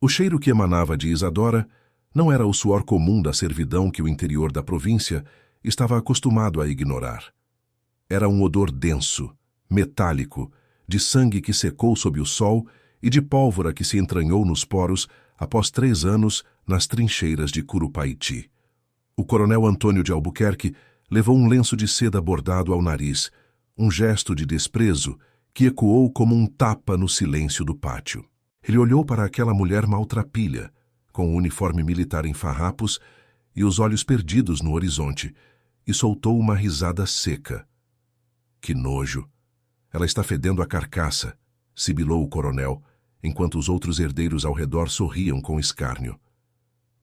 O cheiro que emanava de Isadora não era o suor comum da servidão que o interior da província estava acostumado a ignorar. Era um odor denso, metálico, de sangue que secou sob o sol e de pólvora que se entranhou nos poros após 3 anos nas trincheiras de Curupaiti. O coronel Antônio de Albuquerque levou um lenço de seda bordado ao nariz, um gesto de desprezo que ecoou como um tapa no silêncio do pátio. Ele olhou para aquela mulher maltrapilha, com o uniforme militar em farrapos e os olhos perdidos no horizonte, e soltou uma risada seca. Que nojo! Ela está fedendo a carcaça, sibilou o coronel, enquanto os outros herdeiros ao redor sorriam com escárnio.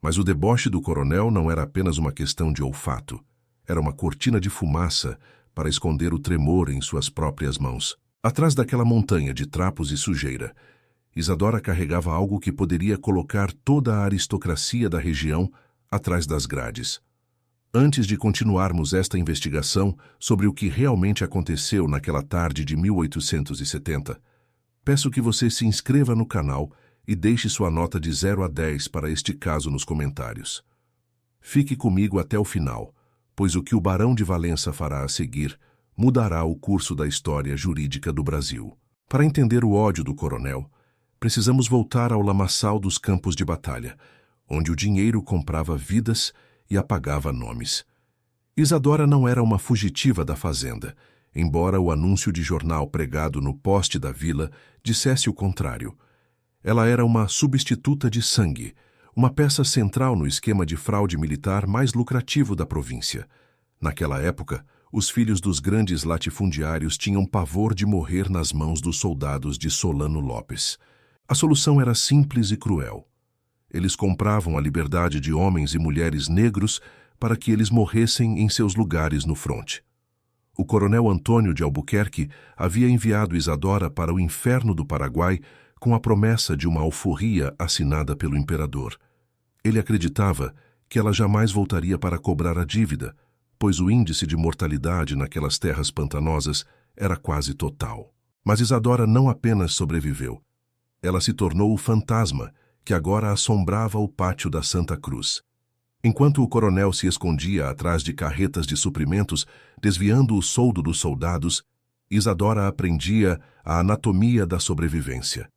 Mas o deboche do coronel não era apenas uma questão de olfato. Era uma cortina de fumaça para esconder o tremor em suas próprias mãos. Atrás daquela montanha de trapos e sujeira, Isadora carregava algo que poderia colocar toda a aristocracia da região atrás das grades. Antes de continuarmos esta investigação sobre o que realmente aconteceu naquela tarde de 1870, peço que você se inscreva no canal e deixe sua nota de 0 a 10 para este caso nos comentários. Fique comigo até o final, pois o que o Barão de Valença fará a seguir mudará o curso da história jurídica do Brasil. Para entender o ódio do coronel, precisamos voltar ao lamaçal dos campos de batalha, onde o dinheiro comprava vidas e apagava nomes. Isadora não era uma fugitiva da fazenda, embora o anúncio de jornal pregado no poste da vila dissesse o contrário. Ela era uma substituta de sangue, uma peça central no esquema de fraude militar mais lucrativo da província. Naquela época, os filhos dos grandes latifundiários tinham pavor de morrer nas mãos dos soldados de Solano Lopes. A solução era simples e cruel. Eles compravam a liberdade de homens e mulheres negros para que eles morressem em seus lugares no fronte. O coronel Antônio de Albuquerque havia enviado Isadora para o inferno do Paraguai com a promessa de uma alforria assinada pelo imperador. Ele acreditava que ela jamais voltaria para cobrar a dívida, pois o índice de mortalidade naquelas terras pantanosas era quase total. Mas Isadora não apenas sobreviveu. Ela se tornou o fantasma que agora assombrava o pátio da Santa Cruz. Enquanto o coronel se escondia atrás de carretas de suprimentos, desviando o soldo dos soldados, Isadora aprendia a anatomia da sobrevivência.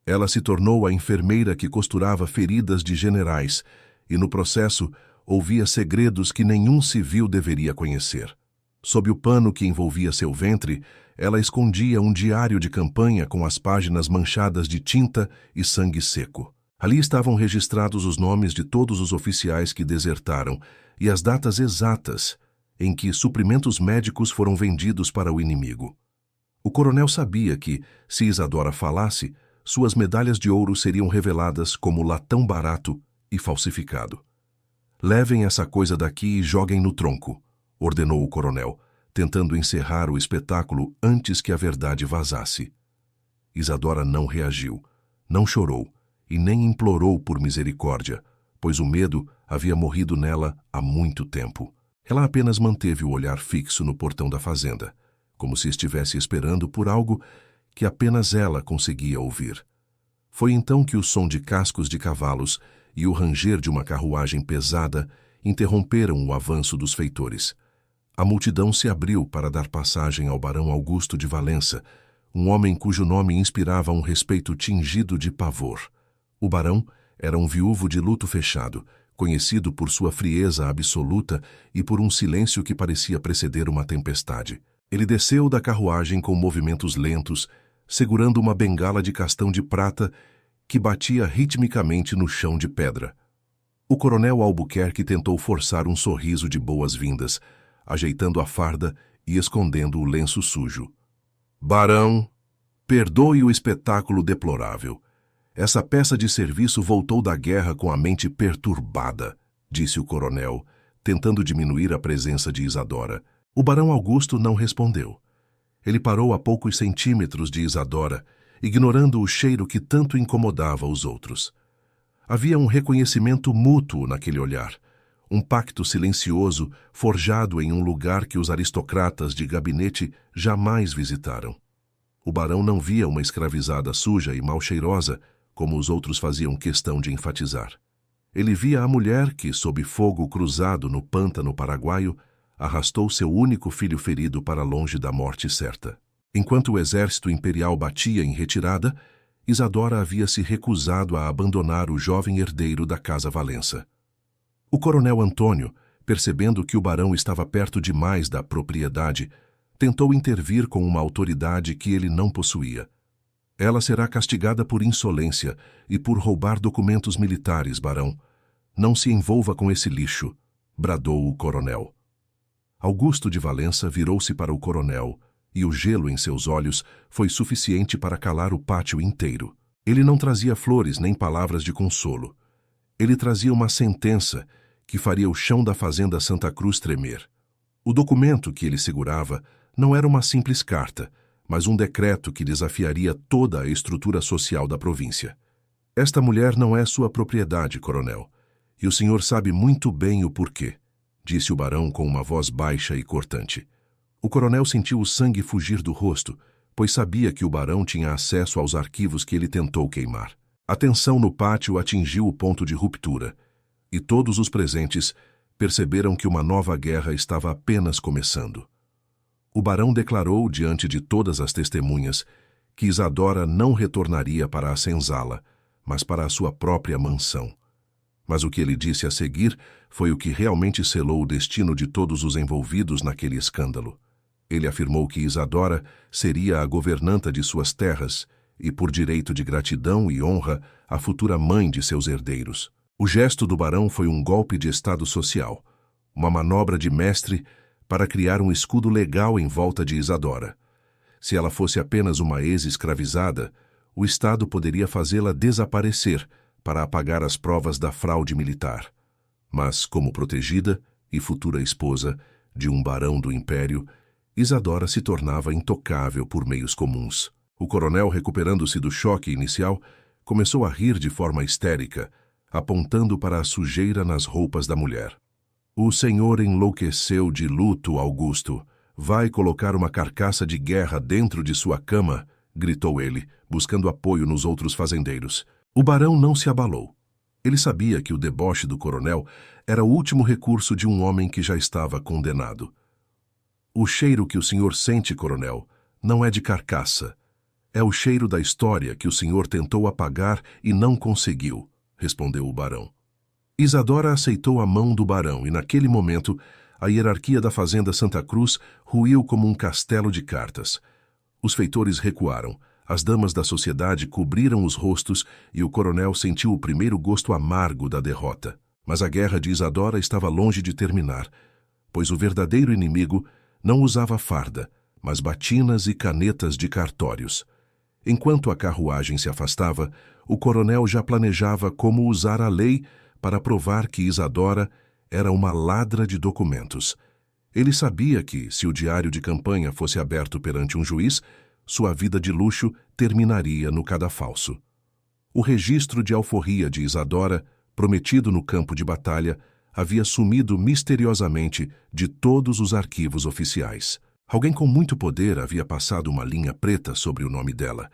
Ela se tornou a enfermeira que costurava feridas de generais e, no processo, ouvia segredos que nenhum civil deveria conhecer. Sob o pano que envolvia seu ventre, ela escondia um diário de campanha com as páginas manchadas de tinta e sangue seco. Ali estavam registrados os nomes de todos os oficiais que desertaram e as datas exatas em que suprimentos médicos foram vendidos para o inimigo. O coronel sabia que, se Isadora falasse, suas medalhas de ouro seriam reveladas como latão barato e falsificado. "Levem essa coisa daqui e joguem no tronco", ordenou o coronel, tentando encerrar o espetáculo antes que a verdade vazasse. Isadora não reagiu, não chorou e nem implorou por misericórdia, pois o medo havia morrido nela há muito tempo. Ela apenas manteve o olhar fixo no portão da fazenda, como se estivesse esperando por algo que apenas ela conseguia ouvir. Foi então que o som de cascos de cavalos e o ranger de uma carruagem pesada interromperam o avanço dos feitores. A multidão se abriu para dar passagem ao barão Augusto de Valença, um homem cujo nome inspirava um respeito tingido de pavor. O barão era um viúvo de luto fechado, conhecido por sua frieza absoluta e por um silêncio que parecia preceder uma tempestade. Ele desceu da carruagem com movimentos lentos, segurando uma bengala de castão de prata que batia ritmicamente no chão de pedra. O coronel Albuquerque tentou forçar um sorriso de boas-vindas, ajeitando a farda e escondendo o lenço sujo. "Barão, perdoe o espetáculo deplorável. Essa peça de serviço voltou da guerra com a mente perturbada", disse o coronel, tentando diminuir a presença de Isadora. O barão Augusto não respondeu. Ele parou a poucos centímetros de Isadora, ignorando o cheiro que tanto incomodava os outros. Havia um reconhecimento mútuo naquele olhar, um pacto silencioso forjado em um lugar que os aristocratas de gabinete jamais visitaram. O barão não via uma escravizada suja e mal cheirosa, como os outros faziam questão de enfatizar. Ele via a mulher que, sob fogo cruzado no pântano paraguaio, arrastou seu único filho ferido para longe da morte certa. Enquanto o exército imperial batia em retirada, Isadora havia se recusado a abandonar o jovem herdeiro da Casa Valença. O coronel Antônio, percebendo que o barão estava perto demais da propriedade, tentou intervir com uma autoridade que ele não possuía. Ela será castigada por insolência e por roubar documentos militares, barão. Não se envolva com esse lixo, bradou o coronel. Augusto de Valença virou-se para o coronel, e o gelo em seus olhos foi suficiente para calar o pátio inteiro. Ele não trazia flores nem palavras de consolo. Ele trazia uma sentença que faria o chão da fazenda Santa Cruz tremer. O documento que ele segurava não era uma simples carta, mas um decreto que desafiaria toda a estrutura social da província. Esta mulher não é sua propriedade, coronel, e o senhor sabe muito bem o porquê, disse o barão com uma voz baixa e cortante. O coronel sentiu o sangue fugir do rosto, pois sabia que o barão tinha acesso aos arquivos que ele tentou queimar. A tensão no pátio atingiu o ponto de ruptura, e todos os presentes perceberam que uma nova guerra estava apenas começando. O barão declarou diante de todas as testemunhas que Isadora não retornaria para a senzala, mas para a sua própria mansão. Mas o que ele disse a seguir foi o que realmente selou o destino de todos os envolvidos naquele escândalo. Ele afirmou que Isadora seria a governanta de suas terras e, por direito de gratidão e honra, a futura mãe de seus herdeiros. O gesto do barão foi um golpe de estado social, uma manobra de mestre para criar um escudo legal em volta de Isadora. Se ela fosse apenas uma ex-escravizada, o Estado poderia fazê-la desaparecer para apagar as provas da fraude militar. Mas, como protegida e futura esposa de um barão do Império, Isadora se tornava intocável por meios comuns. O coronel, recuperando-se do choque inicial, começou a rir de forma histérica, apontando para a sujeira nas roupas da mulher. O senhor enlouqueceu de luto, Augusto. Vai colocar uma carcaça de guerra dentro de sua cama, gritou ele, buscando apoio nos outros fazendeiros. O barão não se abalou. Ele sabia que o deboche do coronel era o último recurso de um homem que já estava condenado. O cheiro que o senhor sente, coronel, não é de carcaça. É o cheiro da história que o senhor tentou apagar e não conseguiu, respondeu o barão. Isadora aceitou a mão do barão e, naquele momento, a hierarquia da fazenda Santa Cruz ruiu como um castelo de cartas. Os feitores recuaram, as damas da sociedade cobriram os rostos e o coronel sentiu o primeiro gosto amargo da derrota. Mas a guerra de Isadora estava longe de terminar, pois o verdadeiro inimigo não usava farda, mas batinas e canetas de cartórios. Enquanto a carruagem se afastava, o coronel já planejava como usar a lei para provar que Isadora era uma ladra de documentos. Ele sabia que, se o diário de campanha fosse aberto perante um juiz, sua vida de luxo terminaria no cadafalso. O registro de alforria de Isadora, prometido no campo de batalha, havia sumido misteriosamente de todos os arquivos oficiais. Alguém com muito poder havia passado uma linha preta sobre o nome dela,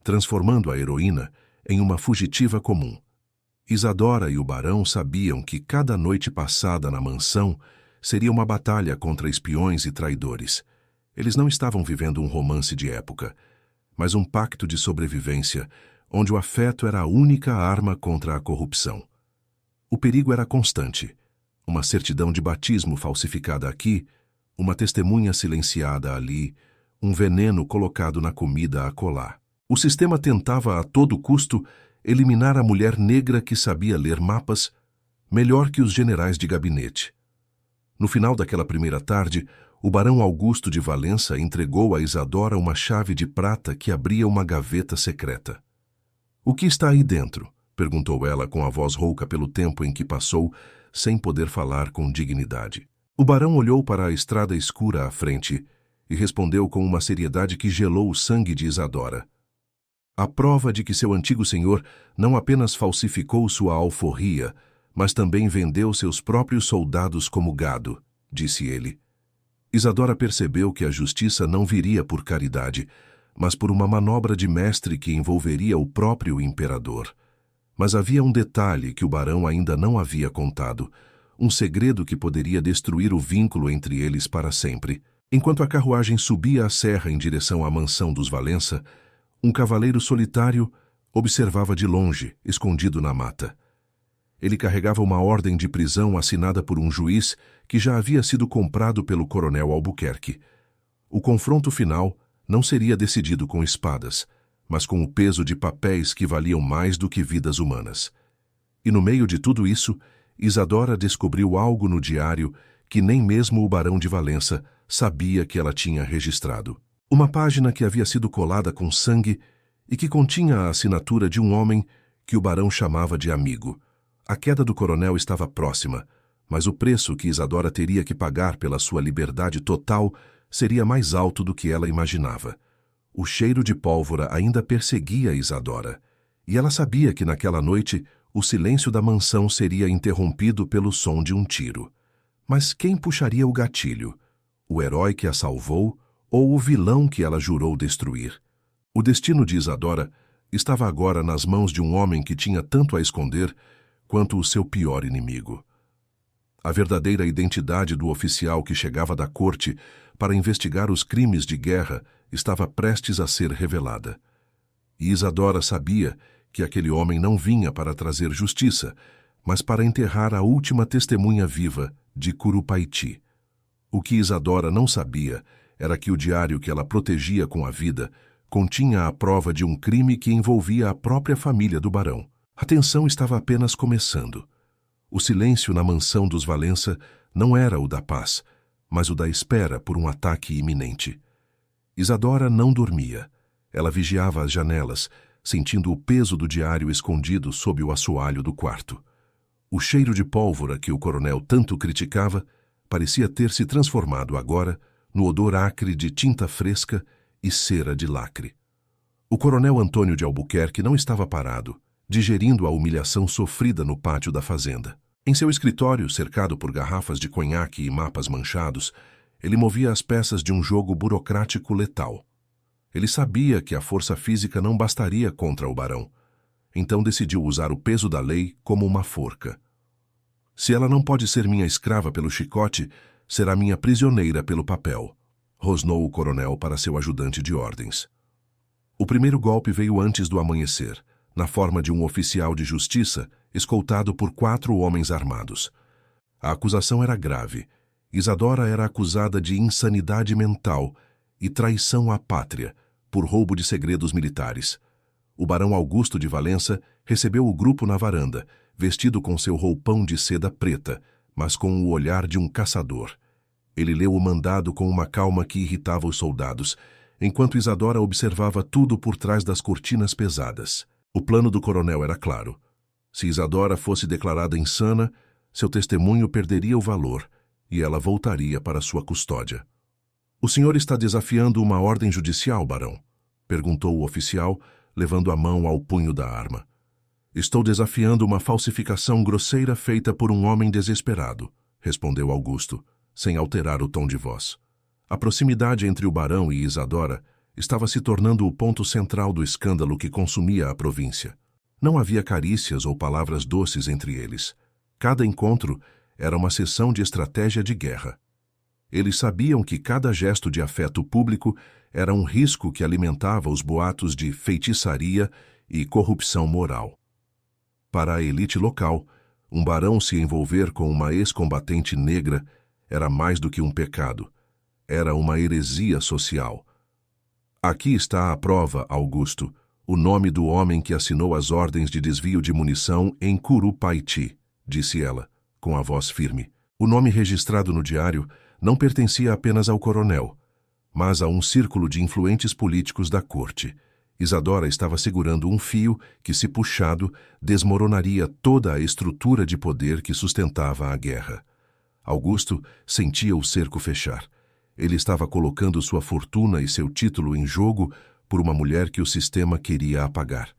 transformando a heroína em uma fugitiva comum. Isadora e o barão sabiam que cada noite passada na mansão seria uma batalha contra espiões e traidores. Eles não estavam vivendo um romance de época, mas um pacto de sobrevivência, onde o afeto era a única arma contra a corrupção. O perigo era constante. Uma certidão de batismo falsificada aqui, uma testemunha silenciada ali, um veneno colocado na comida acolá. O sistema tentava a todo custo eliminar a mulher negra que sabia ler mapas melhor que os generais de gabinete. No final daquela primeira tarde, o barão Augusto de Valença entregou a Isadora uma chave de prata que abria uma gaveta secreta. "O que está aí dentro?" perguntou ela com a voz rouca pelo tempo em que passou, sem poder falar com dignidade. O barão olhou para a estrada escura à frente e respondeu com uma seriedade que gelou o sangue de Isadora. "A prova de que seu antigo senhor não apenas falsificou sua alforria, mas também vendeu seus próprios soldados como gado", disse ele. Isadora percebeu que a justiça não viria por caridade, mas por uma manobra de mestre que envolveria o próprio imperador. Mas havia um detalhe que o barão ainda não havia contado, um segredo que poderia destruir o vínculo entre eles para sempre. Enquanto a carruagem subia a serra em direção à mansão dos Valença, um cavaleiro solitário observava de longe, escondido na mata. Ele carregava uma ordem de prisão assinada por um juiz que já havia sido comprado pelo coronel Albuquerque. O confronto final não seria decidido com espadas, mas com o peso de papéis que valiam mais do que vidas humanas. E no meio de tudo isso, Isadora descobriu algo no diário que nem mesmo o barão de Valença sabia que ela tinha registrado. Uma página que havia sido colada com sangue e que continha a assinatura de um homem que o barão chamava de amigo. A queda do coronel estava próxima, mas o preço que Isadora teria que pagar pela sua liberdade total seria mais alto do que ela imaginava. O cheiro de pólvora ainda perseguia Isadora, e ela sabia que naquela noite o silêncio da mansão seria interrompido pelo som de um tiro. Mas quem puxaria o gatilho? O herói que a salvou ou o vilão que ela jurou destruir? O destino de Isadora estava agora nas mãos de um homem que tinha tanto a esconder quanto o seu pior inimigo. A verdadeira identidade do oficial que chegava da corte para investigar os crimes de guerra estava prestes a ser revelada. E Isadora sabia que aquele homem não vinha para trazer justiça, mas para enterrar a última testemunha viva de Curupaiti. O que Isadora não sabia era que o diário que ela protegia com a vida continha a prova de um crime que envolvia a própria família do barão. A tensão estava apenas começando. O silêncio na mansão dos Valença não era o da paz, mas o da espera por um ataque iminente. Isadora não dormia. Ela vigiava as janelas, sentindo o peso do diário escondido sob o assoalho do quarto. O cheiro de pólvora que o coronel tanto criticava parecia ter se transformado agora no odor acre de tinta fresca e cera de lacre. O coronel Antônio de Albuquerque não estava parado, digerindo a humilhação sofrida no pátio da fazenda. Em seu escritório, cercado por garrafas de conhaque e mapas manchados, ele movia as peças de um jogo burocrático letal. Ele sabia que a força física não bastaria contra o barão, então decidiu usar o peso da lei como uma forca. Se ela não pode ser minha escrava pelo chicote, será minha prisioneira pelo papel, rosnou o coronel para seu ajudante de ordens. O primeiro golpe veio antes do amanhecer, na forma de um oficial de justiça escoltado por 4 homens armados. A acusação era grave. Isadora era acusada de insanidade mental e traição à pátria por roubo de segredos militares. O barão Augusto de Valença recebeu o grupo na varanda, vestido com seu roupão de seda preta, mas com o olhar de um caçador. Ele leu o mandado com uma calma que irritava os soldados, enquanto Isadora observava tudo por trás das cortinas pesadas. O plano do coronel era claro. Se Isadora fosse declarada insana, seu testemunho perderia o valor e ela voltaria para sua custódia. "O senhor está desafiando uma ordem judicial, barão?" perguntou o oficial, levando a mão ao punho da arma. "Estou desafiando uma falsificação grosseira feita por um homem desesperado", respondeu Augusto, sem alterar o tom de voz. A proximidade entre o barão e Isadora estava se tornando o ponto central do escândalo que consumia a província. Não havia carícias ou palavras doces entre eles. Cada encontro era uma sessão de estratégia de guerra. Eles sabiam que cada gesto de afeto público era um risco que alimentava os boatos de feitiçaria e corrupção moral. Para a elite local, um barão se envolver com uma ex-combatente negra era mais do que um pecado. Era uma heresia social. "Aqui está a prova, Augusto, o nome do homem que assinou as ordens de desvio de munição em Curupaiti", disse ela, com a voz firme. O nome registrado no diário não pertencia apenas ao coronel, mas a um círculo de influentes políticos da corte. Isadora estava segurando um fio que, se puxado, desmoronaria toda a estrutura de poder que sustentava a guerra. Augusto sentia o cerco fechar. Ele estava colocando sua fortuna e seu título em jogo por uma mulher que o sistema queria apagar.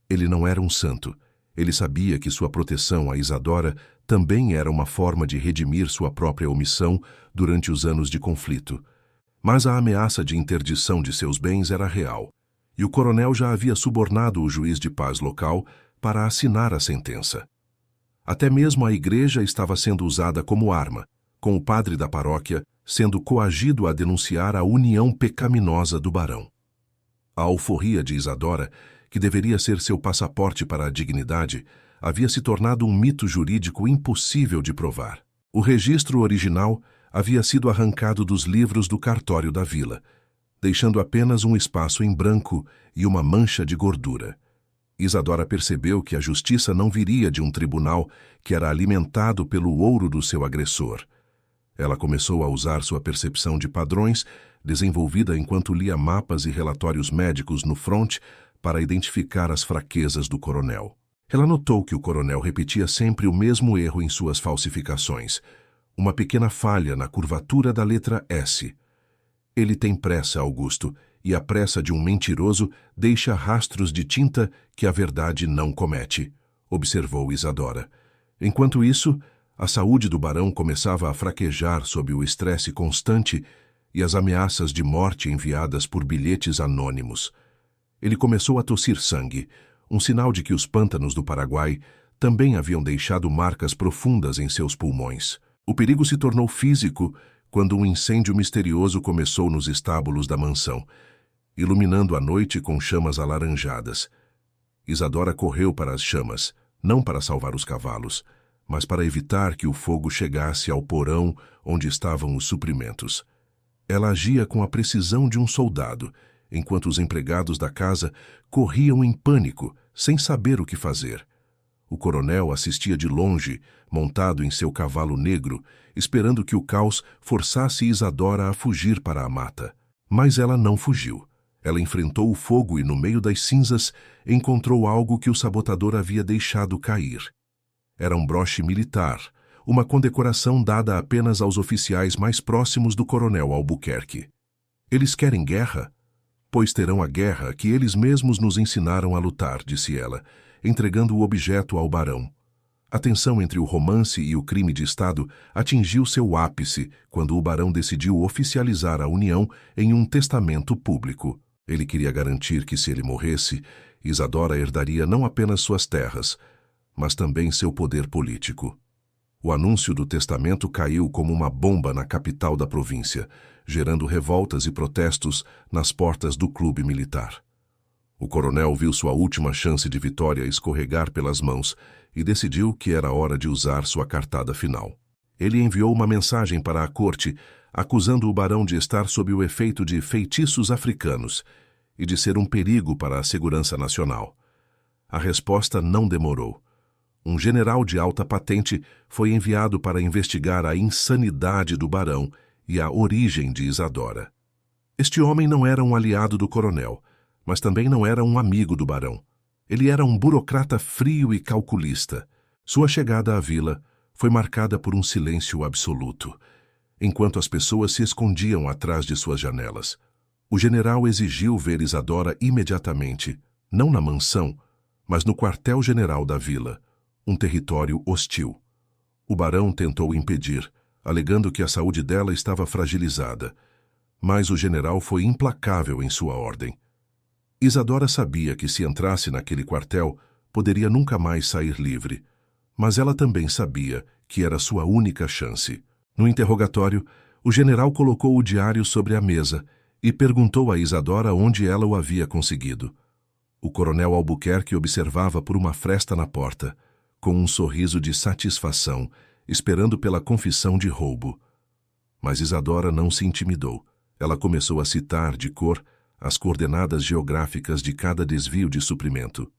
Ele não era um santo. Ele sabia que sua proteção a Isadora também era uma forma de redimir sua própria omissão durante os anos de conflito. Mas a ameaça de interdição de seus bens era real, e o coronel já havia subornado o juiz de paz local para assinar a sentença. Até mesmo a igreja estava sendo usada como arma, com o padre da paróquia sendo coagido a denunciar a união pecaminosa do barão. A alforria de Isadora, que deveria ser seu passaporte para a dignidade, havia se tornado um mito jurídico impossível de provar. O registro original havia sido arrancado dos livros do cartório da vila, deixando apenas um espaço em branco e uma mancha de gordura. Isadora percebeu que a justiça não viria de um tribunal que era alimentado pelo ouro do seu agressor. Ela começou a usar sua percepção de padrões, desenvolvida enquanto lia mapas e relatórios médicos no fronte, para identificar as fraquezas do coronel. Ela notou que o coronel repetia sempre o mesmo erro em suas falsificações, uma pequena falha na curvatura da letra S. Ele tem pressa, Augusto, e a pressa de um mentiroso deixa rastros de tinta que a verdade não comete, observou Isadora. Enquanto isso, a saúde do barão começava a fraquejar sob o estresse constante e as ameaças de morte enviadas por bilhetes anônimos. Ele começou a tossir sangue, um sinal de que os pântanos do Paraguai também haviam deixado marcas profundas em seus pulmões. O perigo se tornou físico quando um incêndio misterioso começou nos estábulos da mansão, iluminando a noite com chamas alaranjadas. Isadora correu para as chamas, não para salvar os cavalos, mas para evitar que o fogo chegasse ao porão onde estavam os suprimentos. Ela agia com a precisão de um soldado, enquanto os empregados da casa corriam em pânico, sem saber o que fazer. O coronel assistia de longe, montado em seu cavalo negro, esperando que o caos forçasse Isadora a fugir para a mata. Mas ela não fugiu. Ela enfrentou o fogo e, no meio das cinzas, encontrou algo que o sabotador havia deixado cair. Era um broche militar, uma condecoração dada apenas aos oficiais mais próximos do coronel Albuquerque. Eles querem guerra? Pois terão a guerra que eles mesmos nos ensinaram a lutar, disse ela, entregando o objeto ao barão. A tensão entre o romance e o crime de Estado atingiu seu ápice quando o barão decidiu oficializar a união em um testamento público. Ele queria garantir que, se ele morresse, Isadora herdaria não apenas suas terras, mas também seu poder político. O anúncio do testamento caiu como uma bomba na capital da província, gerando revoltas e protestos nas portas do clube militar. O coronel viu sua última chance de vitória escorregar pelas mãos e decidiu que era hora de usar sua cartada final. Ele enviou uma mensagem para a corte, acusando o barão de estar sob o efeito de feitiços africanos e de ser um perigo para a segurança nacional. A resposta não demorou. Um general de alta patente foi enviado para investigar a insanidade do barão e a origem de Isadora. Este homem não era um aliado do coronel, mas também não era um amigo do barão. Ele era um burocrata frio e calculista. Sua chegada à vila foi marcada por um silêncio absoluto, enquanto as pessoas se escondiam atrás de suas janelas. O general exigiu ver Isadora imediatamente, não na mansão, mas no quartel-general da vila, um território hostil. O barão tentou impedir, alegando que a saúde dela estava fragilizada, mas o general foi implacável em sua ordem. Isadora sabia que, se entrasse naquele quartel, poderia nunca mais sair livre, mas ela também sabia que era sua única chance. No interrogatório, o general colocou o diário sobre a mesa e perguntou a Isadora onde ela o havia conseguido. O coronel Albuquerque observava por uma fresta na porta, com um sorriso de satisfação, esperando pela confissão de roubo. Mas Isadora não se intimidou. Ela começou a citar de cor as coordenadas geográficas de cada desvio de suprimento.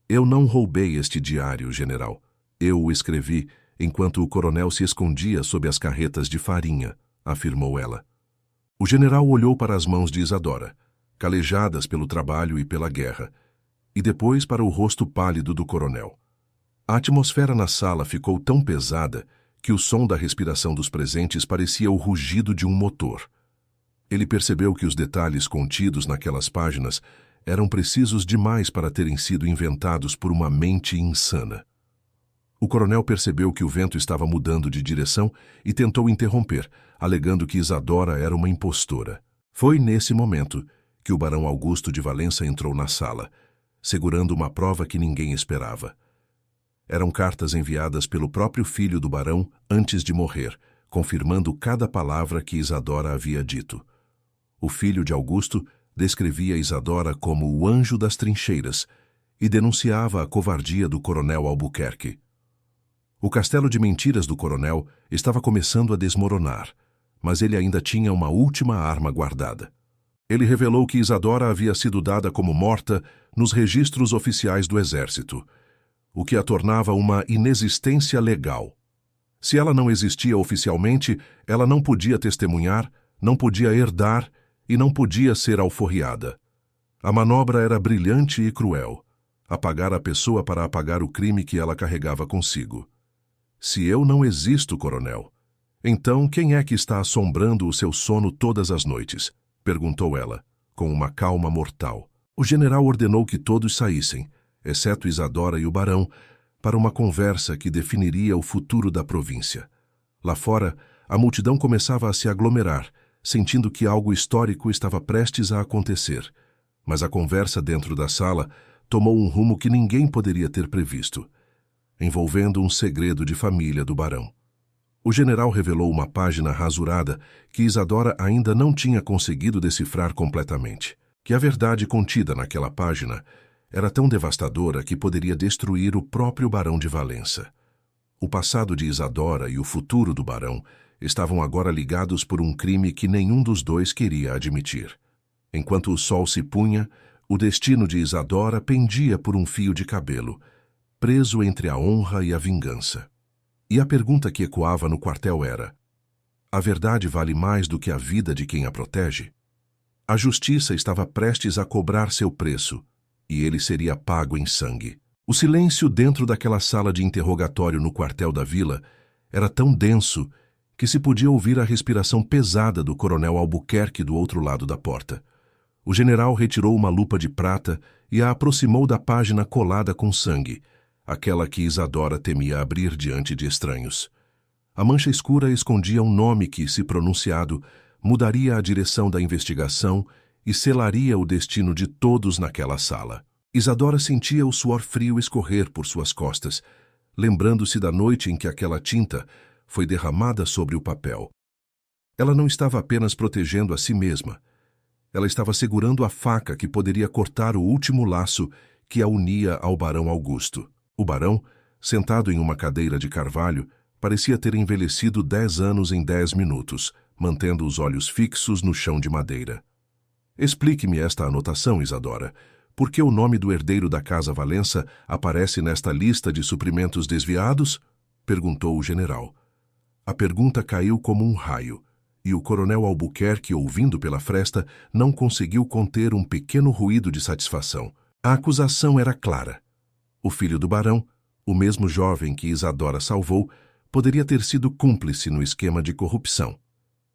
Eu não roubei este diário, general. Eu o escrevi enquanto o coronel se escondia sob as carretas de farinha, afirmou ela. O general olhou para as mãos de Isadora, calejadas pelo trabalho e pela guerra, e depois para o rosto pálido do coronel. A atmosfera na sala ficou tão pesada que o som da respiração dos presentes parecia o rugido de um motor. Ele percebeu que os detalhes contidos naquelas páginas eram precisos demais para terem sido inventados por uma mente insana. O coronel percebeu que o vento estava mudando de direção e tentou interromper, alegando que Isadora era uma impostora. Foi nesse momento que o barão Augusto de Valença entrou na sala, segurando uma prova que ninguém esperava. Eram cartas enviadas pelo próprio filho do barão antes de morrer, confirmando cada palavra que Isadora havia dito. O filho de Augusto descrevia Isadora como o anjo das trincheiras e denunciava a covardia do coronel Albuquerque. O castelo de mentiras do coronel estava começando a desmoronar, mas ele ainda tinha uma última arma guardada. Ele revelou que Isadora havia sido dada como morta nos registros oficiais do exército, o que a tornava uma inexistência legal. Se ela não existia oficialmente, ela não podia testemunhar, não podia herdar e não podia ser alforriada. A manobra era brilhante e cruel: apagar a pessoa para apagar o crime que ela carregava consigo. Se eu não existo, coronel, então quem é que está assombrando o seu sono todas as noites? Perguntou ela, com uma calma mortal. O general ordenou que todos saíssem, exceto Isadora e o barão, para uma conversa que definiria o futuro da província. Lá fora, a multidão começava a se aglomerar, sentindo que algo histórico estava prestes a acontecer. Mas a conversa dentro da sala tomou um rumo que ninguém poderia ter previsto, envolvendo um segredo de família do barão. O general revelou uma página rasurada que Isadora ainda não tinha conseguido decifrar completamente, que a verdade contida naquela página era tão devastadora que poderia destruir o próprio barão de Valença. O passado de Isadora e o futuro do barão estavam agora ligados por um crime que nenhum dos dois queria admitir. Enquanto o sol se punha, o destino de Isadora pendia por um fio de cabelo, preso entre a honra e a vingança. E a pergunta que ecoava no quartel era: a verdade vale mais do que a vida de quem a protege? A justiça estava prestes a cobrar seu preço, e ele seria pago em sangue. O silêncio dentro daquela sala de interrogatório no quartel da vila era tão denso que se podia ouvir a respiração pesada do coronel Albuquerque do outro lado da porta. O general retirou uma lupa de prata e a aproximou da página colada com sangue, aquela que Isadora temia abrir diante de estranhos. A mancha escura escondia um nome que, se pronunciado, mudaria a direção da investigação e selaria o destino de todos naquela sala. Isadora sentia o suor frio escorrer por suas costas, lembrando-se da noite em que aquela tinta foi derramada sobre o papel. Ela não estava apenas protegendo a si mesma. Ela estava segurando a faca que poderia cortar o último laço que a unia ao barão Augusto. O barão, sentado em uma cadeira de carvalho, parecia ter envelhecido 10 anos em 10 minutos, mantendo os olhos fixos no chão de madeira. Explique-me esta anotação, Isadora. Por que o nome do herdeiro da Casa Valença aparece nesta lista de suprimentos desviados? Perguntou o general. A pergunta caiu como um raio, e o coronel Albuquerque, ouvindo pela fresta, não conseguiu conter um pequeno ruído de satisfação. A acusação era clara. O filho do barão, o mesmo jovem que Isadora salvou, poderia ter sido cúmplice no esquema de corrupção.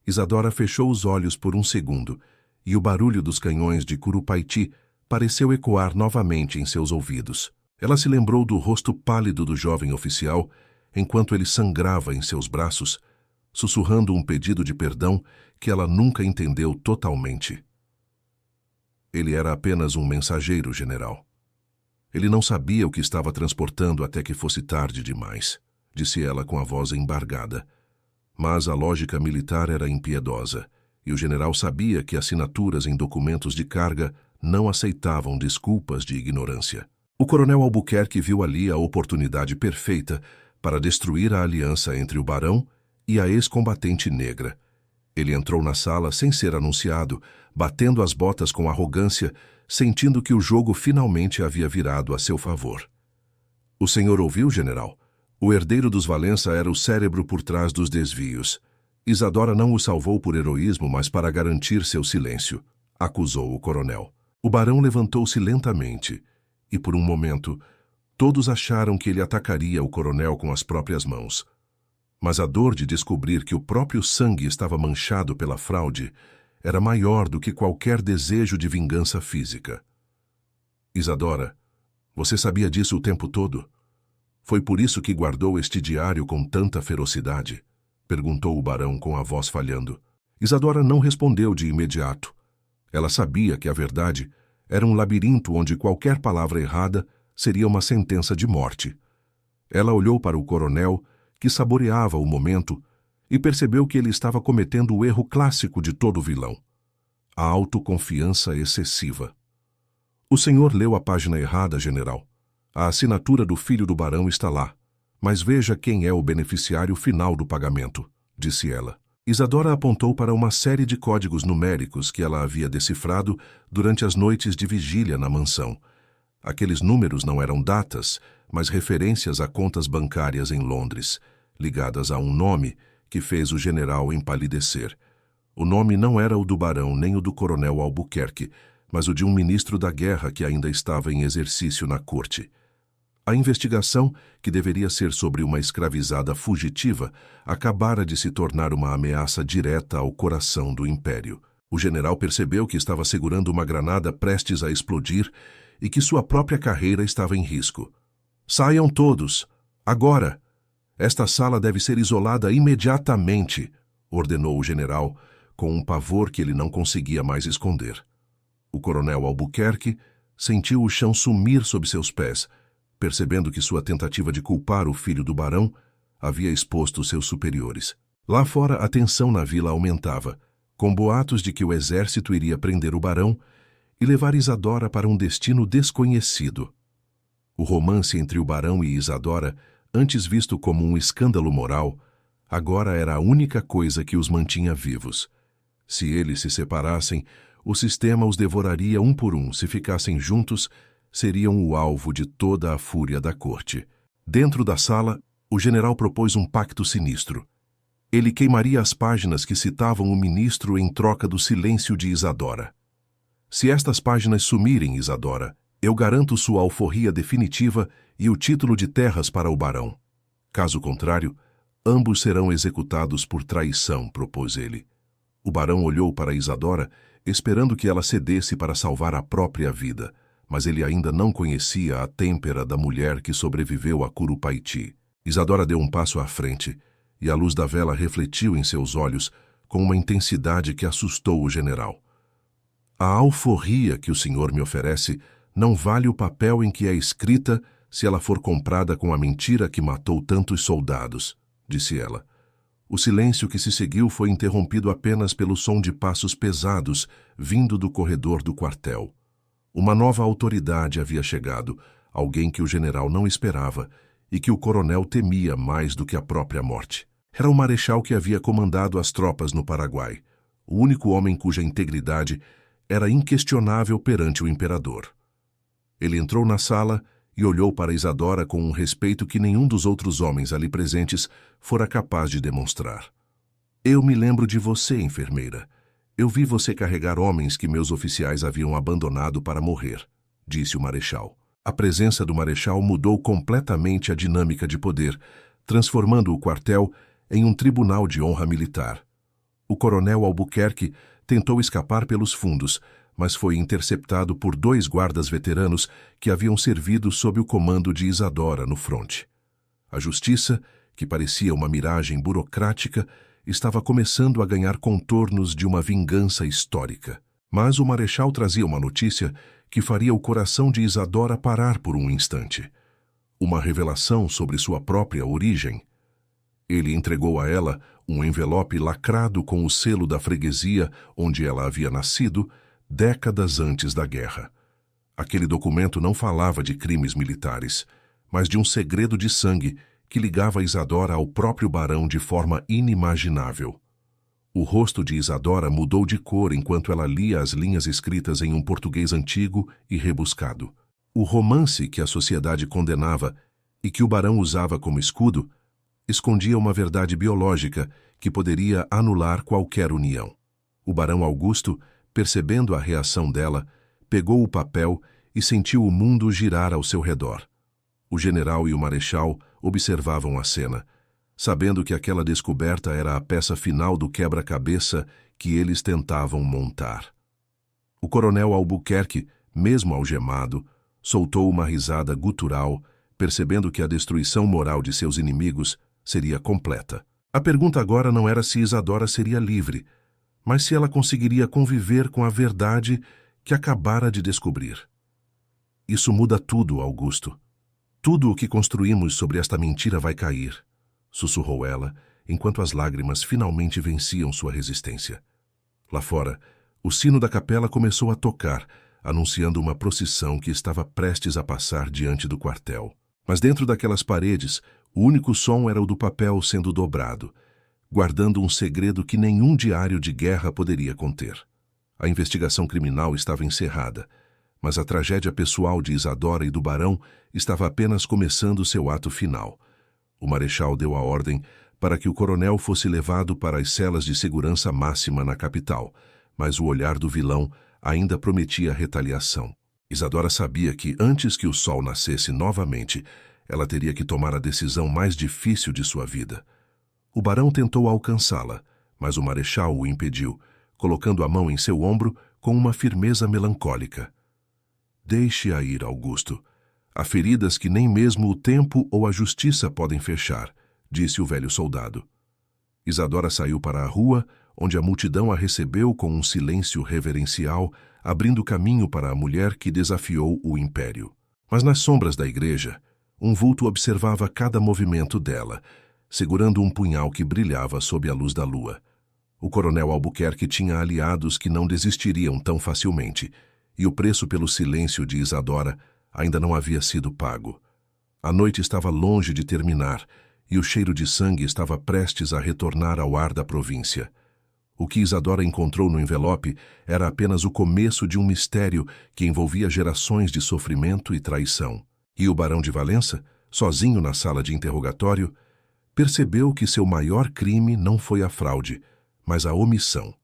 Isadora fechou os olhos por um segundo, e o barulho dos canhões de Curupaiti pareceu ecoar novamente em seus ouvidos. Ela se lembrou do rosto pálido do jovem oficial, enquanto ele sangrava em seus braços, sussurrando um pedido de perdão que ela nunca entendeu totalmente. Ele era apenas um mensageiro, general. Ele não sabia o que estava transportando até que fosse tarde demais, disse ela com a voz embargada. Mas a lógica militar era impiedosa, e o general sabia que assinaturas em documentos de carga não aceitavam desculpas de ignorância. O coronel Albuquerque viu ali a oportunidade perfeita para destruir a aliança entre o barão e a ex-combatente negra. Ele entrou na sala sem ser anunciado, batendo as botas com arrogância, sentindo que o jogo finalmente havia virado a seu favor. O senhor ouviu, general? O herdeiro dos Valença era o cérebro por trás dos desvios. Isadora não o salvou por heroísmo, mas para garantir seu silêncio, acusou o coronel. O barão levantou-se lentamente, e por um momento, todos acharam que ele atacaria o coronel com as próprias mãos. Mas a dor de descobrir que o próprio sangue estava manchado pela fraude era maior do que qualquer desejo de vingança física. Isadora, você sabia disso o tempo todo? Foi por isso que guardou este diário com tanta ferocidade? perguntou o barão com a voz falhando. Isadora não respondeu de imediato. Ela sabia que a verdade era um labirinto onde qualquer palavra errada seria uma sentença de morte. Ela olhou para o coronel, que saboreava o momento, e percebeu que ele estava cometendo o erro clássico de todo vilão: a autoconfiança excessiva. O senhor leu a página errada, general. A assinatura do filho do barão está lá, mas veja quem é o beneficiário final do pagamento, disse ela. Isadora apontou para uma série de códigos numéricos que ela havia decifrado durante as noites de vigília na mansão. Aqueles números não eram datas, mas referências a contas bancárias em Londres, ligadas a um nome que fez o general empalidecer. O nome não era o do barão nem o do coronel Albuquerque, mas o de um ministro da guerra que ainda estava em exercício na corte. A investigação, que deveria ser sobre uma escravizada fugitiva, acabara de se tornar uma ameaça direta ao coração do império. O general percebeu que estava segurando uma granada prestes a explodir e que sua própria carreira estava em risco. Saiam todos! Agora! Esta sala deve ser isolada imediatamente, ordenou o general, com um pavor que ele não conseguia mais esconder. O coronel Albuquerque sentiu o chão sumir sob seus pés, percebendo que sua tentativa de culpar o filho do barão havia exposto seus superiores. Lá fora, a tensão na vila aumentava, com boatos de que o exército iria prender o barão e levar Isadora para um destino desconhecido. O romance entre o barão e Isadora, antes visto como um escândalo moral, agora era a única coisa que os mantinha vivos. Se eles se separassem, o sistema os devoraria um por um. Se ficassem juntos, seriam o alvo de toda a fúria da corte. Dentro da sala, o general propôs um pacto sinistro. Ele queimaria as páginas que citavam o ministro em troca do silêncio de Isadora. Se estas páginas sumirem, Isadora, eu garanto sua alforria definitiva e o título de terras para o barão. Caso contrário, ambos serão executados por traição, propôs ele. O barão olhou para Isadora, esperando que ela cedesse para salvar a própria vida, mas ele ainda não conhecia a têmpera da mulher que sobreviveu a Curupaiti. Isadora deu um passo à frente, e a luz da vela refletiu em seus olhos com uma intensidade que assustou o general. A alforria que o senhor me oferece não vale o papel em que é escrita se ela for comprada com a mentira que matou tantos soldados, disse ela. O silêncio que se seguiu foi interrompido apenas pelo som de passos pesados vindo do corredor do quartel. Uma nova autoridade havia chegado, alguém que o general não esperava e que o coronel temia mais do que a própria morte. Era o marechal que havia comandado as tropas no Paraguai, o único homem cuja integridade era inquestionável perante o imperador. Ele entrou na sala e olhou para Isadora com um respeito que nenhum dos outros homens ali presentes fora capaz de demonstrar. Eu me lembro de você, enfermeira. Eu vi você carregar homens que meus oficiais haviam abandonado para morrer, disse o marechal. A presença do marechal mudou completamente a dinâmica de poder, transformando o quartel em um tribunal de honra militar. O coronel Albuquerque tentou escapar pelos fundos, mas foi interceptado por 2 guardas veteranos que haviam servido sob o comando de Isadora no fronte. A justiça, que parecia uma miragem burocrática, estava começando a ganhar contornos de uma vingança histórica. Mas o marechal trazia uma notícia que faria o coração de Isadora parar por um instante. Uma revelação sobre sua própria origem. Ele entregou a ela um envelope lacrado com o selo da freguesia onde ela havia nascido, décadas antes da guerra. Aquele documento não falava de crimes militares, mas de um segredo de sangue que ligava Isadora ao próprio barão de forma inimaginável. O rosto de Isadora mudou de cor enquanto ela lia as linhas escritas em um português antigo e rebuscado. O romance que a sociedade condenava e que o barão usava como escudo escondia uma verdade biológica que poderia anular qualquer união. O barão Augusto, percebendo a reação dela, pegou o papel e sentiu o mundo girar ao seu redor. O general e o marechal observavam a cena, sabendo que aquela descoberta era a peça final do quebra-cabeça que eles tentavam montar. O coronel Albuquerque, mesmo algemado, soltou uma risada gutural, percebendo que a destruição moral de seus inimigos seria completa. A pergunta agora não era se Isadora seria livre, mas se ela conseguiria conviver com a verdade que acabara de descobrir. Isso muda tudo, Augusto. Tudo o que construímos sobre esta mentira vai cair, sussurrou ela, enquanto as lágrimas finalmente venciam sua resistência. Lá fora, o sino da capela começou a tocar, anunciando uma procissão que estava prestes a passar diante do quartel. Mas dentro daquelas paredes, o único som era o do papel sendo dobrado, guardando um segredo que nenhum diário de guerra poderia conter. A investigação criminal estava encerrada, mas a tragédia pessoal de Isadora e do barão estava apenas começando seu ato final. O marechal deu a ordem para que o coronel fosse levado para as celas de segurança máxima na capital, mas o olhar do vilão ainda prometia retaliação. Isadora sabia que, antes que o sol nascesse novamente, ela teria que tomar a decisão mais difícil de sua vida. O barão tentou alcançá-la, mas o marechal o impediu, colocando a mão em seu ombro com uma firmeza melancólica. Deixe-a ir, Augusto. Há feridas que nem mesmo o tempo ou a justiça podem fechar, disse o velho soldado. Isadora saiu para a rua, onde a multidão a recebeu com um silêncio reverencial, abrindo caminho para a mulher que desafiou o império. Mas nas sombras da igreja, um vulto observava cada movimento dela, segurando um punhal que brilhava sob a luz da lua. O coronel Albuquerque tinha aliados que não desistiriam tão facilmente, e o preço pelo silêncio de Isadora ainda não havia sido pago. A noite estava longe de terminar, e o cheiro de sangue estava prestes a retornar ao ar da província. O que Isadora encontrou no envelope era apenas o começo de um mistério que envolvia gerações de sofrimento e traição. E o barão de Valença, sozinho na sala de interrogatório, percebeu que seu maior crime não foi a fraude, mas a omissão.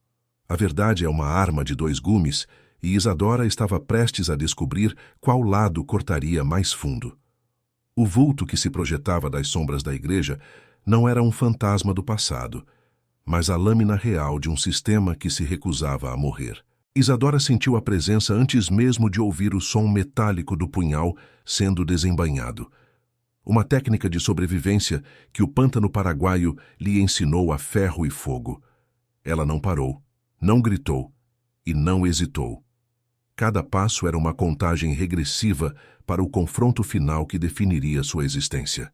A verdade é uma arma de dois gumes, e Isadora estava prestes a descobrir qual lado cortaria mais fundo. O vulto que se projetava das sombras da igreja não era um fantasma do passado, mas a lâmina real de um sistema que se recusava a morrer. Isadora sentiu a presença antes mesmo de ouvir o som metálico do punhal sendo desembainhado. Uma técnica de sobrevivência que o pântano paraguaio lhe ensinou a ferro e fogo. Ela não parou, não gritou e não hesitou. Cada passo era uma contagem regressiva para o confronto final que definiria sua existência.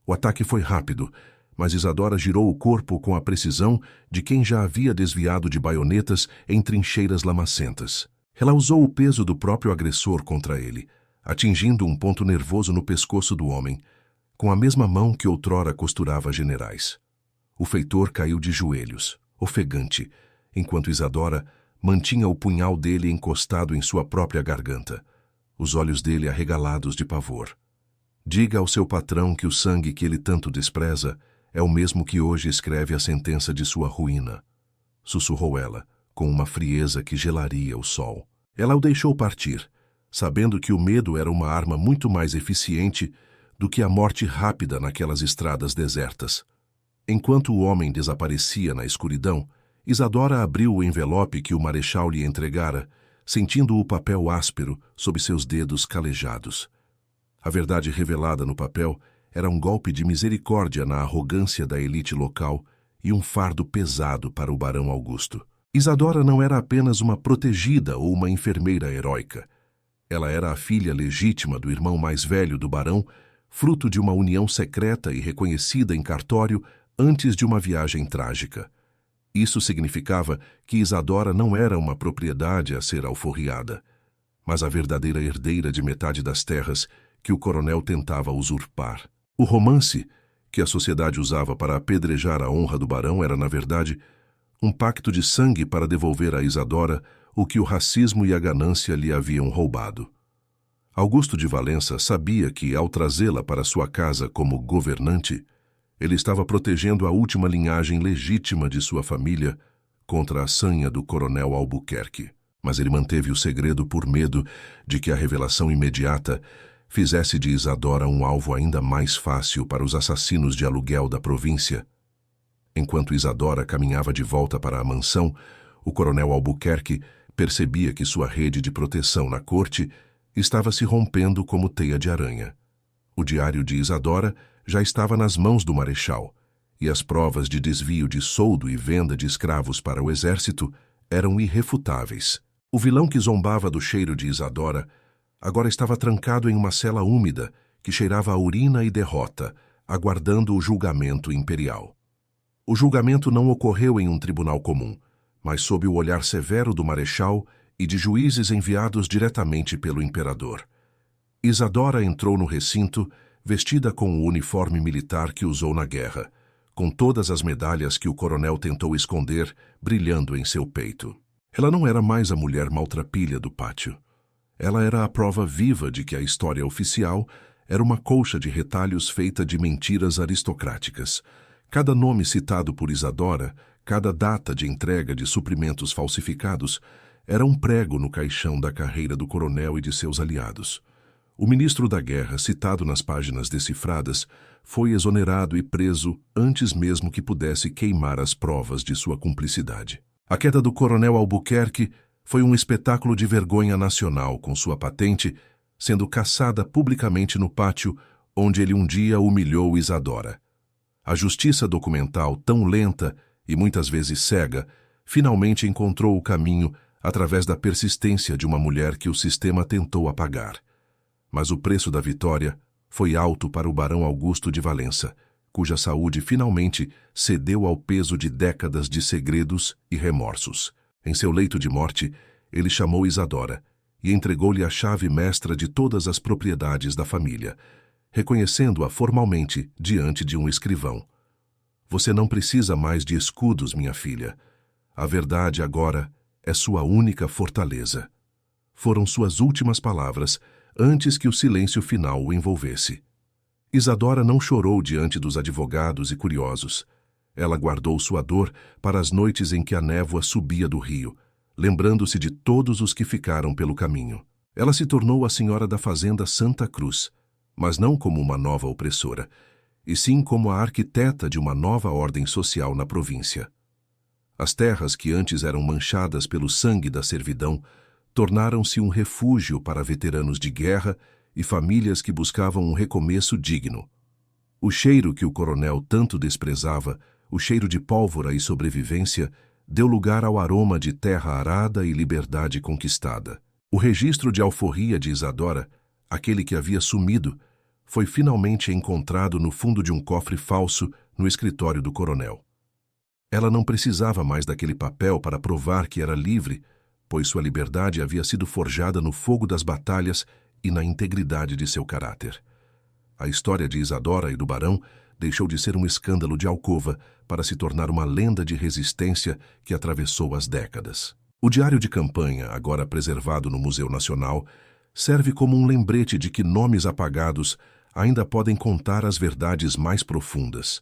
O ataque foi rápido, mas Isadora girou o corpo com a precisão de quem já havia desviado de baionetas em trincheiras lamacentas. Ela usou o peso do próprio agressor contra ele, atingindo um ponto nervoso no pescoço do homem, com a mesma mão que outrora costurava generais. O feitor caiu de joelhos, ofegante, enquanto Isadora mantinha o punhal dele encostado em sua própria garganta, os olhos dele arregalados de pavor. Diga ao seu patrão que o sangue que ele tanto despreza é o mesmo que hoje escreve a sentença de sua ruína, sussurrou ela, com uma frieza que gelaria o sol. Ela o deixou partir, sabendo que o medo era uma arma muito mais eficiente do que a morte rápida naquelas estradas desertas. Enquanto o homem desaparecia na escuridão, Isadora abriu o envelope que o marechal lhe entregara, sentindo o papel áspero sob seus dedos calejados. A verdade revelada no papel era um golpe de misericórdia na arrogância da elite local e um fardo pesado para o barão Augusto. Isadora não era apenas uma protegida ou uma enfermeira heróica. Ela era a filha legítima do irmão mais velho do barão, fruto de uma união secreta e reconhecida em cartório antes de uma viagem trágica. Isso significava que Isadora não era uma propriedade a ser alforriada, mas a verdadeira herdeira de metade das terras que o coronel tentava usurpar. O romance, que a sociedade usava para apedrejar a honra do barão, era, na verdade, um pacto de sangue para devolver a Isadora o que o racismo e a ganância lhe haviam roubado. Augusto de Valença sabia que, ao trazê-la para sua casa como governante, ele estava protegendo a última linhagem legítima de sua família contra a sanha do coronel Albuquerque. Mas ele manteve o segredo por medo de que a revelação imediata fizesse de Isadora um alvo ainda mais fácil para os assassinos de aluguel da província. Enquanto Isadora caminhava de volta para a mansão, o coronel Albuquerque percebia que sua rede de proteção na corte estava se rompendo como teia de aranha. O diário de Isadora já estava nas mãos do marechal, e as provas de desvio de soldo e venda de escravos para o exército eram irrefutáveis. O vilão que zombava do cheiro de Isadora agora estava trancado em uma cela úmida que cheirava a urina e derrota, aguardando o julgamento imperial. O julgamento não ocorreu em um tribunal comum, mas sob o olhar severo do marechal e de juízes enviados diretamente pelo imperador. Isadora entrou no recinto vestida com o uniforme militar que usou na guerra, com todas as medalhas que o coronel tentou esconder brilhando em seu peito. Ela não era mais a mulher maltrapilha do pátio. Ela era a prova viva de que a história oficial era uma colcha de retalhos feita de mentiras aristocráticas. Cada nome citado por Isadora, cada data de entrega de suprimentos falsificados, era um prego no caixão da carreira do coronel e de seus aliados. O ministro da guerra, citado nas páginas decifradas, foi exonerado e preso antes mesmo que pudesse queimar as provas de sua cumplicidade. A queda do coronel Albuquerque foi um espetáculo de vergonha nacional, com sua patente sendo caçada publicamente no pátio onde ele um dia humilhou Isadora. A justiça documental, tão lenta e muitas vezes cega, finalmente encontrou o caminho através da persistência de uma mulher que o sistema tentou apagar. Mas o preço da vitória foi alto para o barão Augusto de Valença, cuja saúde finalmente cedeu ao peso de décadas de segredos e remorsos. Em seu leito de morte, ele chamou Isadora e entregou-lhe a chave mestra de todas as propriedades da família, reconhecendo-a formalmente diante de um escrivão. Você não precisa mais de escudos, minha filha. A verdade agora é sua única fortaleza. Foram suas últimas palavras antes que o silêncio final o envolvesse. Isadora não chorou diante dos advogados e curiosos. Ela guardou sua dor para as noites em que a névoa subia do rio, lembrando-se de todos os que ficaram pelo caminho. Ela se tornou a senhora da fazenda Santa Cruz, mas não como uma nova opressora, e sim como a arquiteta de uma nova ordem social na província. As terras que antes eram manchadas pelo sangue da servidão tornaram-se um refúgio para veteranos de guerra e famílias que buscavam um recomeço digno. O cheiro que o coronel tanto desprezava, o cheiro de pólvora e sobrevivência, deu lugar ao aroma de terra arada e liberdade conquistada. O registro de alforria de Isadora, aquele que havia sumido, foi finalmente encontrado no fundo de um cofre falso no escritório do coronel. Ela não precisava mais daquele papel para provar que era livre, pois sua liberdade havia sido forjada no fogo das batalhas e na integridade de seu caráter. A história de Isadora e do barão deixou de ser um escândalo de alcova para se tornar uma lenda de resistência que atravessou as décadas. O diário de campanha, agora preservado no Museu Nacional, serve como um lembrete de que nomes apagados ainda podem contar as verdades mais profundas.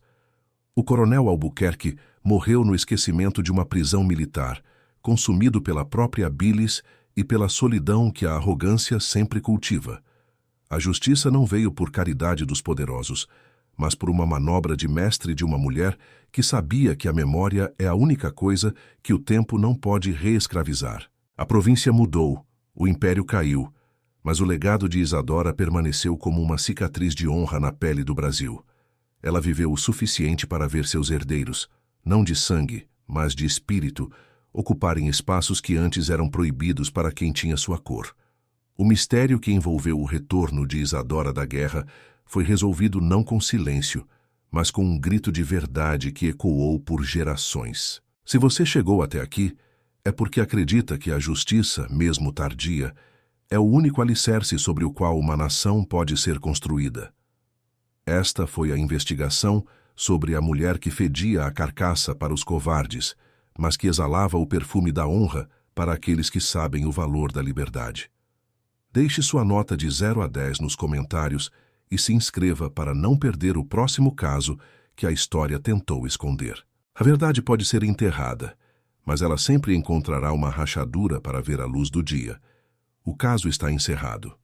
O coronel Albuquerque morreu no esquecimento de uma prisão militar, consumido pela própria bilis e pela solidão que a arrogância sempre cultiva. A justiça não veio por caridade dos poderosos, mas por uma manobra de mestre de uma mulher que sabia que a memória é a única coisa que o tempo não pode reescravizar. A província mudou, o império caiu, mas o legado de Isadora permaneceu como uma cicatriz de honra na pele do Brasil. Ela viveu o suficiente para ver seus herdeiros, não de sangue, mas de espírito, ocuparem espaços que antes eram proibidos para quem tinha sua cor. O mistério que envolveu o retorno de Isadora da guerra foi resolvido não com silêncio, mas com um grito de verdade que ecoou por gerações. Se você chegou até aqui, é porque acredita que a justiça, mesmo tardia, é o único alicerce sobre o qual uma nação pode ser construída. Esta foi a investigação sobre a mulher que fedia a carcaça para os covardes, mas que exalava o perfume da honra para aqueles que sabem o valor da liberdade. Deixe sua nota de 0 a 10 nos comentários e se inscreva para não perder o próximo caso que a história tentou esconder. A verdade pode ser enterrada, mas ela sempre encontrará uma rachadura para ver a luz do dia. O caso está encerrado.